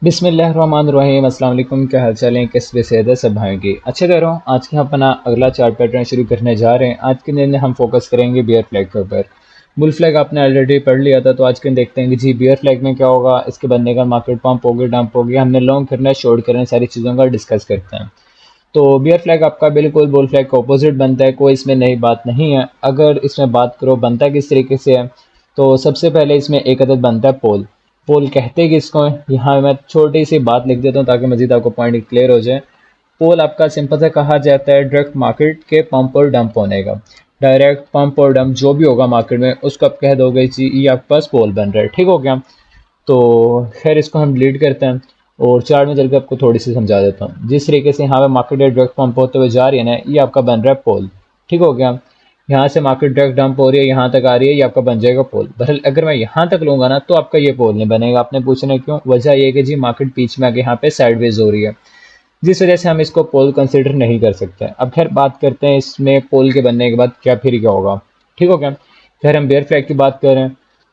बिस्मिल्लाहिर्रहमानिर्रहीम। अस्सलाम वालेकुम। क्या हाल चाल है, किस भी सेहत है सब भाइयों की अच्छे कह रहा हूँ। आज के हम अपना अगला चार्ट पैटर्न शुरू करने जा रहे हैं। आज के दिन हम फोकस करेंगे बियर फ्लैग के ऊपर। बुल फ्लैग आपने ऑलरेडी पढ़ लिया था, तो आज के दिन देखते हैं कि जी बियर फ्लैग में क्या होगा, इसके बनने का मार्केट पंप होगी, डंप होगी, हमने लॉन्ग करना है, शॉर्ट करना है, सारी चीज़ों का डिस्कस करते हैं। तो बियर फ्लैग आपका बिल्कुल बुल फ्लैग का ऑपोजिट बनता है, कोई इसमें नई बात नहीं है। अगर इसमें बात करो बनता किस तरीके से है, तो सबसे पहले इसमें एक अदद बनता है पोल। पोल कहते किसको हैं, यहाँ मैं छोटी सी बात लिख देता हूँ ताकि मजीद आपको पॉइंट क्लियर हो जाए। पोल आपका सिंपल से कहा जाता है डायरेक्ट मार्केट के पंप और डंप होने का। डायरेक्ट पंप और डंप जो भी होगा मार्केट में, उसको आप कह दोगे जी ये आपके पास पोल बन रहा है। ठीक हो गया। तो खैर इसको हम डिलीट करते हैं और चार्ट में चलकर आपको थोड़ी सी समझा देता हूँ। जिस तरीके से यहाँ पे मार्केट डायरेक्ट पंप होते हुए जा रही है ना, ये आपका बन रहा है पोल। ठीक हो गया। यहाँ से मार्केट डायरेक्ट डंप हो रही है, यहाँ तक आ रही है, ये आपका बन जाएगा पोल। बहरहाल अगर मैं यहाँ तक लूंगा ना, तो आपका ये पोल नहीं बनेगा। आपने पूछना क्यों, वजह ये है कि जी मार्केट बीच में आगे यहाँ पे साइडवेज हो रही है, जिस वजह से हम इसको पोल कंसिडर नहीं कर सकते। अब खैर बात करते हैं इसमें पोल के बनने के बाद क्या फिर क्या होगा। ठीक हो गया। खैर हम बेयर फ्लैग की बात करें,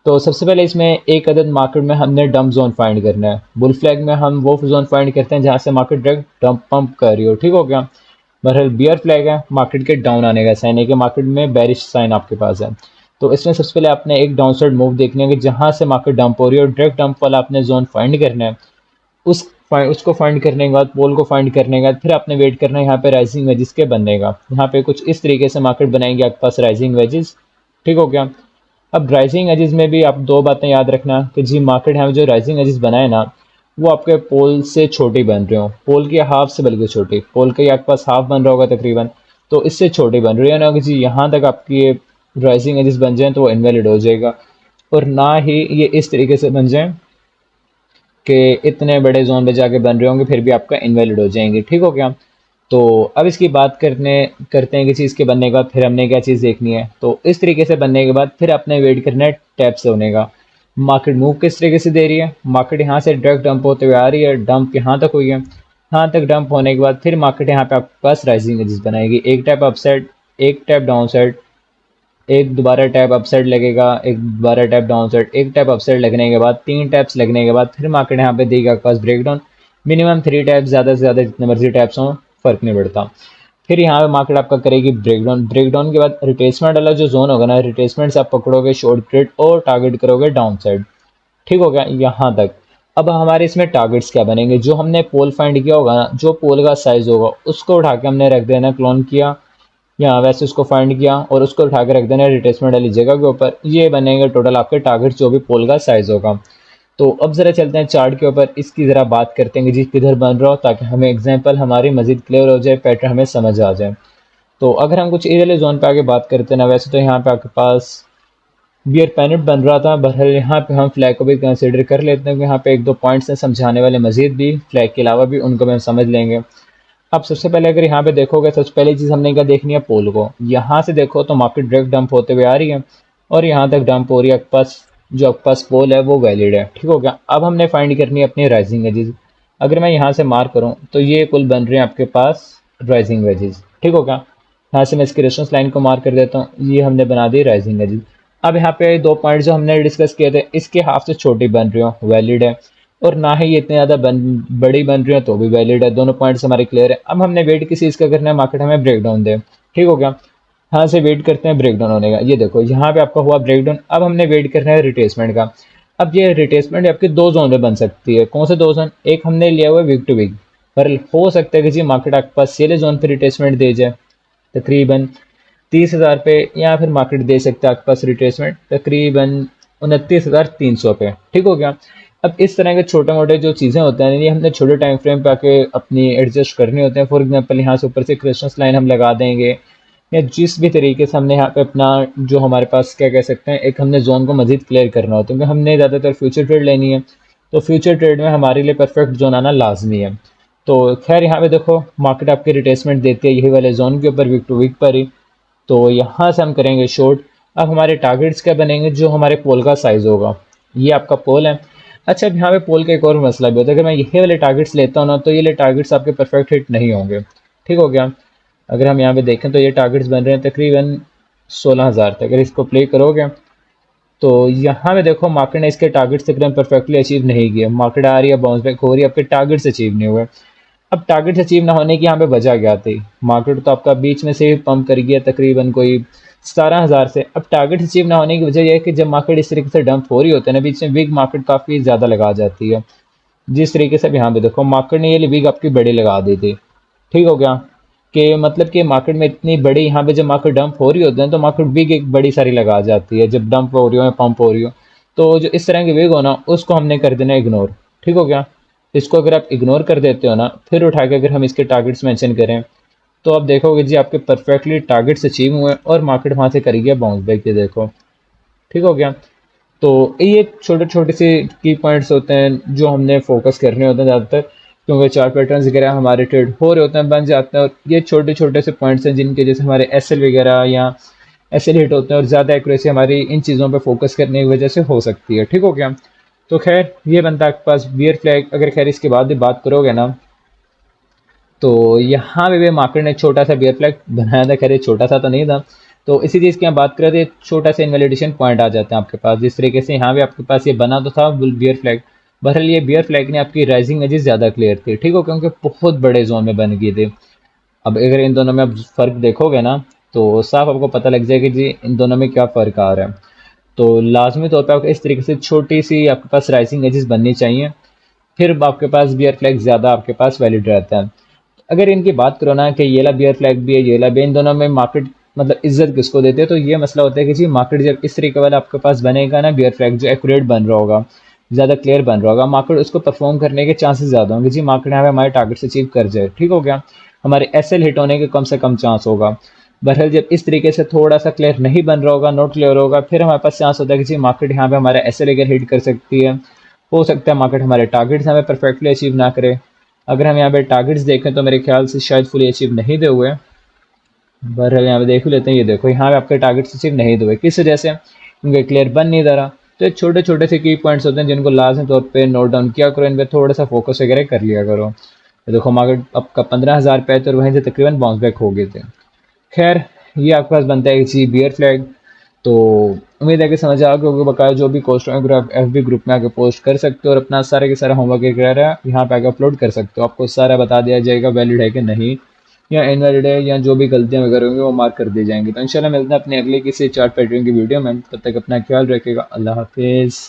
तो सबसे पहले इसमें एक अदद मार्केट में हमने डंप जोन फाइंड करना है। बुल फ्लैग में हम वो जोन फाइंड करते हैं जहाँ से मार्केट डायरेक्ट डंप पंप कर रही हो। ठीक हो गया। बहरहाल बियर फ्लैग है मार्केट के डाउन आने का साइन है कि मार्केट में बेरिश साइन आपके पास है। तो इसमें सबसे पहले आपने एक डाउन साइड मूव देखना है कि जहाँ से मार्केट डंप हो रही है, और डायरेक्ट डंप वाला आपने जोन फाइंड करना है। उसको फाइंड करने के बाद, पोल को फाइंड करने के बाद, फिर आपने वेट करना है यहाँ पे राइजिंग वेजेस के बनने का। यहाँ पे कुछ इस तरीके से मार्केट बनाएंगे आपके पास राइजिंग वेजेस। ठीक हो गया। अब राइजिंग एजेस में भी आप दो बातें याद रखना कि जी मार्केट यहाँ जो राइजिंग एजेस बनाए ना, वो आपके पोल से छोटी बन रही हो, पोल की हाफ से बल्कि छोटी। पोल के आपके पास हाफ बन रहा होगा तकरीबन, तो इससे छोटी बन रही है ना कि जी यहाँ तक आपकी ये राइजिंग एजेस बन जाए तो वो इनवैलिड हो जाएगा। और ना ही ये इस तरीके से बन जाए कि इतने बड़े जोन पे जाके बन रहे होंगे फिर भी आपका इनवैलिड हो जाएंगे। ठीक हो गया। तो अब इसकी बात करते हैं कि चीज़ के बनने के बाद फिर हमने क्या चीज़ देखनी है। तो इस तरीके से बनने के बाद फिर आपने वेट करना है टैप से होने का। मार्केट मूव किस तरीके से दे रही है, मार्केट यहाँ से डायरेक्ट डंप होते हुए आ रही है, डंप यहाँ तक हुई है। यहाँ तक डंप होने के बाद फिर मार्केट यहाँ पे आपके पास राइजिंग एजेस बनाएगी। एक टैप अपसाइड, एक टैप डाउन साइड, एक दोबारा टैप अपसाइड लगेगा, एक दोबारा टैप डाउन साइड, एक टैप अपसाइड लगने के बाद, तीन टैप्स लगने के बाद फिर मार्केट यहाँ पे देगा आपके पास ब्रेकडाउन। मिनिमम थ्री टैप्स, ज़्यादा से ज़्यादा जितने मर्जी टैप्स हों, फर्क नहीं पड़ता। फिर यहाँ पे मार्केट आपका करेगी ब्रेकडाउन। ब्रेकडाउन के बाद रिट्रेसमेंट वाला जो जोन होगा ना, रिट्रेसमेंट से आप पकड़ोगे शॉर्ट ट्रेड और टारगेट करोगे डाउन साइड। ठीक हो गया यहाँ तक। अब हमारे इसमें टारगेट्स क्या बनेंगे, जो हमने पोल फाइंड किया होगा ना, जो पोल का साइज होगा उसको उठा के हमने रख देना, क्लोन किया या वैसे उसको फाइंड किया और उसको उठा के रख देना रिट्रेसमेंट वाली जगह के ऊपर। ये बनेंगे टोटल आपके टारगेट जो भी पोल का साइज होगा। तो अब ज़रा चलते हैं चार्ट के ऊपर, इसकी ज़रा बात करते हैं कि जी किधर बन रहा हो, ताकि हमें एग्जांपल हमारी मजीद क्लियर हो जाए, पैटर्न हमें समझ आ जाए। तो अगर हम कुछ ए वाले जोन पे आगे बात करते हैं ना, वैसे तो यहाँ पे आपके पास बियर पैनेट बन रहा था। बहरहाल यहाँ पे हम फ्लैग को भी कंसिडर कर लेते हैं कि यहाँ पे एक दो पॉइंट्स हैं समझाने वाले मजीद भी, फ्लैग के अलावा भी, उनको भी हम समझ लेंगे। अब सबसे पहले अगर यहाँ पे देखोगे, सबसे पहली चीज़ हमने क्या देखनी है, पोल को। यहाँ से देखो तो मार्केट डायरेक्ट डंप होते हुए आ रही है और यहाँ तक डंप हो रही है। आपके पास जो आपके पास पोल है वो वैलिड है। ठीक हो गया। अब हमने फाइंड करनी है अपनी राइजिंग वेजेस। अगर मैं यहाँ से मार्क करूँ तो ये कुल बन रहे हैं आपके पास राइजिंग वेजेस। ठीक हो गया। यहाँ से मैं इसकी रेफरेंस लाइन को मार्क कर देता हूँ, ये हमने बना दी राइजिंग वेजेस। अब यहाँ पे दो पॉइंट जो हमने डिस्कस किए थे, इसके हाफ से छोटी बन रही हो, वैलिड है। और ना ही ये इतने ज़्यादा बड़ी बन रही है तो भी वैलिड है। दोनों पॉइंट्स हमारे क्लियर है। अब हमने वेट किसी चीज़ का करना है, मार्केट हमें ब्रेकडाउन दे। ठीक हो गया। यहाँ से वेट करते हैं ब्रेकडाउन होने का। ये देखो यहाँ पे आपका हुआ ब्रेकडाउन। अब हमने वेट करना है रिट्रेसमेंट का। अब ये रिट्रेसमेंट आपके दो जोन में बन सकती है। कौन से दो जोन, एक हमने लिया हुआ है वीक टू वीक, पर हो सकता है कि जी मार्केट आपके पास सेले जोन पे रिट्रेसमेंट दे जाए तकरीबन 30,000 पे, या फिर मार्केट दे सकता है आपके पास रिट्रेसमेंट तकरीबन 29,300 पे। ठीक हो गया। अब इस तरह के छोटे मोटे जो चीज़ें होते हैं, ये हमने छोटे टाइम फ्रेम पे आके अपनी एडजस्ट करने होते हैं। फॉर एग्जांपल यहाँ से ऊपर से क्रिसमस लाइन हम लगा देंगे, या जिस भी तरीके से हमने यहाँ पे अपना जो हमारे पास क्या कह सकते हैं, एक हमने जोन को मजीद क्लियर करना होता है, क्योंकि हमने ज़्यादातर फ्यूचर ट्रेड लेनी है। तो फ्यूचर ट्रेड में हमारे लिए परफेक्ट जोन आना लाजमी है। तो खैर यहाँ पे देखो मार्केट आपकी रिट्रेसमेंट देती है यही वाले जोन के ऊपर वीक टू वीक पर ही। तो यहाँ से हम करेंगे शॉर्ट। अब हमारे टारगेट्स क्या बनेंगे, जो हमारे पोल का साइज़ होगा। ये आपका पोल है। अच्छा, अब यहाँ पे पोल का एक और मसला भी होता है, अगर मैं यही वाले टारगेट्स लेता हूँ ना, तो ये वाले टारगेट्स आपके परफेक्ट हिट नहीं होंगे। ठीक हो गया। अगर हम यहाँ पे देखें तो ये टारगेट्स बन रहे हैं तकरीबन 16,000 तक। अगर इसको प्ले करोगे तो यहाँ पे देखो मार्केट ने इसके टारगेट्स तकरीबन परफेक्टली अचीव नहीं किए, मार्केट आ रही है बाउंस बैक हो रही है, आपके टारगेट्स अचीव नहीं हुए। अब टारगेट्स अचीव ना होने की यहाँ पे वजह क्या थी? मार्केट तो आपका बीच में से पंप कर गया तकरीबन कोई 17,000 से। अब टारगेट अचीव ना होने की वजह यह है कि जब मार्केट इस तरीके से डंप हो रही होती है ना बीच में, बिग मार्केट काफ़ी ज़्यादा लगा जाती है। जिस तरीके से अब यहाँ पे देखो मार्केट ने ये बिग आपकी बड़ी लगा दी थी। ठीक हो गया कि मतलब कि मार्केट में इतनी बड़ी यहाँ पे जब मार्केट डंप हो रही होती है तो मार्केट बिग एक बड़ी सारी लगा जाती है जब डंप हो रही हो या पंप हो रही हो। तो जो इस तरह की बिग हो ना उसको हमने कर देना इग्नोर। ठीक हो गया। इसको अगर आप इग्नोर कर देते हो ना, फिर उठा के अगर हम इसके टारगेट्स मेंशन करें तो आप देखोगे जी आपके परफेक्टली टारगेट्स अचीव हुए और मार्केट वहाँ से करी गया बाउंस बैक, ये देखो। ठीक हो गया। तो ये छोटे छोटे से की पॉइंट्स होते हैं जो हमने फोकस करने होते हैं ज़्यादातर, क्योंकि चार्ट पैटर्न्स वगैरह हमारे ट्रेड हो रहे होते हैं, बन जाते हैं, और ये छोटे छोटे से पॉइंट्स हैं जिनके जैसे हमारे एसएल वगैरह या एसएल हिट होते हैं, और ज़्यादा एक्यूरेसी हमारी इन चीज़ों पे फोकस करने की वजह से हो सकती है। ठीक हो गया। तो खैर ये बनता है आपके पास बियर फ्लैग। अगर खैर इसके बाद भी बात करोगे ना, तो यहाँ पे भी मार्केट ने छोटा सा बियर फ्लैग बनाया था, खैर ये छोटा सा तो नहीं था। तो इसी चीज़ की हम बात करें तो छोटा सा इनवैलिडेशन पॉइंट आ जाते हैं आपके पास। जिस तरीके से यहाँ भी आपके पास ये बना तो था बियर फ्लैग, बहरहाल ये बियर फ्लैग ने आपकी राइजिंग एजेस ज़्यादा क्लियर थी। ठीक हो, क्योंकि बहुत बड़े जोन में बन गए थे। अब अगर इन दोनों में आप फ़र्क देखोगे ना तो साफ आपको पता लग जाएगा जी इन दोनों में क्या फ़र्क आ रहा है। तो लाजमी तौर पर आपको इस तरीके से छोटी सी आपके पास राइजिंग एजेस बननी चाहिए, फिर आपके पास बियर फ्लैग ज़्यादा आपके पास वैलिड रहता है। अगर इनकी बात करो ना कि ये ला बियर फ्लैग भी है ये ला भी, इन दोनों में मार्केट मतलब इज्जत किसको देते हैं? तो ये मसला होता है कि जी मार्केट जब इस तरीके वाला आपके पास बनेगा ना बियर फ्लैग जो एक्यूरेट बन रहा होगा, ज़्यादा क्लियर बन रहा होगा, मार्केट उसको परफॉर्म करने के चांसेस ज़्यादा होंगे जी मार्केट यहाँ पे हमारे टारगेट्स अचीव कर जाए। ठीक हो गया। हमारे एसएल हिट होने के कम से कम चांस होगा। बहरहाल जब इस तरीके से थोड़ा सा क्लियर नहीं बन रहा होगा, नोट क्लियर होगा, फिर हमारे पास चांस होता है कि जी मार्केट यहाँ पे हमारा एसएल अगर हिट कर सकती है, हो सकता है मार्केट हमारे टारगेट्स हमें परफेक्टली अचीव ना करे। अगर हम यहाँ पे टारगेट्स देखें तो मेरे ख्याल से शायद फुली अचीव नहीं दे हुए। बहरहाल यहाँ पे देख ही लेते हैं, ये देखो यहाँ पे आपके टारगेट्स अचीव नहीं दे हुए, किस वजह से? क्योंकि क्लियर बन नहीं दे रहा। तो ये छोटे छोटे से की पॉइंट्स होते हैं जिनको लाजमी तौर पे नोट डाउन किया करो, इन पर थोड़ा सा फोकस वगैरह कर लिया करो। ये देखो मार्केट आपका 15,000 पे है तो वहीं से तकरीबन बाउंस बैक हो गए थे। खैर ये आपके पास बनता है जी बियर फ्लैग। तो उम्मीद है कि समझ आ गया होगा। बकाया जो भी क्वेश्चन अगर आप एफबी ग्रुप में आके पोस्ट कर सकते हो और अपना सारे के सारा होमवर्क वगैरह यहाँ पे आके अपलोड कर सकते हो, आपको सारा बता दिया जाएगा वैलिड है कि नहीं या इनवैलिड है, या जो भी गलतियाँ वगैरह होंगी वो मार्क कर दी जाएंगी। तो इंशाल्लाह मिलते हैं अपने अगले किसी चार्ट पैटर्न की वीडियो में। तब तक अपना ख्याल रखिएगा। अल्लाह हाफिज़।